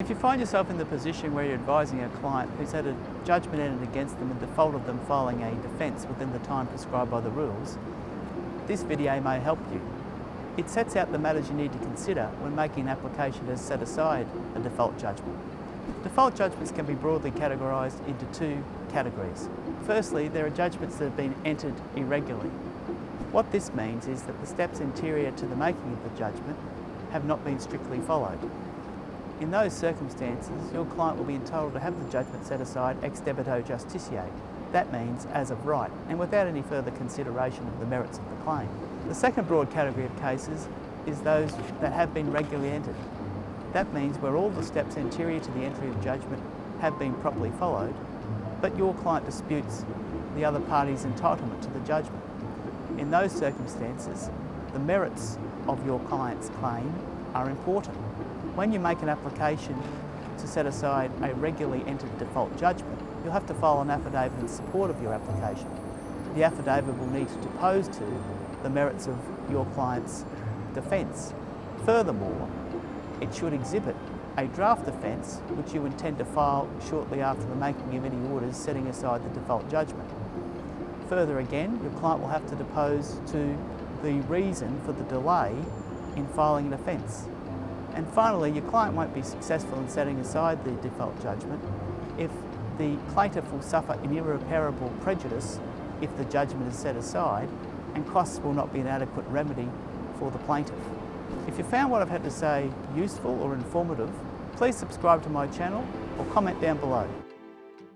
If you find yourself in the position where you're advising a client who's had a judgment entered against them in default of them filing a defence within the time prescribed by the rules, this video may help you. It sets out the matters you need to consider when making an application to set aside a default judgment. Default judgments can be broadly categorised into two categories. Firstly, there are judgments that have been entered irregularly. What this means is that the steps anterior to the making of the judgment have not been strictly followed. In those circumstances, your client will be entitled to have the judgment set aside ex debito justitiate. That means as of right, and without any further consideration of the merits of the claim. The second broad category of cases is those that have been regularly entered. That means where all the steps anterior to the entry of judgment have been properly followed, but your client disputes the other party's entitlement to the judgment. In those circumstances, the merits of your client's claim are important. When you make an application to set aside a regularly entered default judgment, you'll have to file an affidavit in support of your application. The affidavit will need to depose to the merits of your client's defence. Furthermore, it should exhibit a draft defence which you intend to file shortly after the making of any orders setting aside the default judgment. Further again, your client will have to depose to the reason for the delay in filing an offence. And finally, your client won't be successful in setting aside the default judgment if the plaintiff will suffer an irreparable prejudice if the judgment is set aside, and costs will not be an adequate remedy for the plaintiff. If you found what I've had to say useful or informative, please subscribe to my channel or comment down below.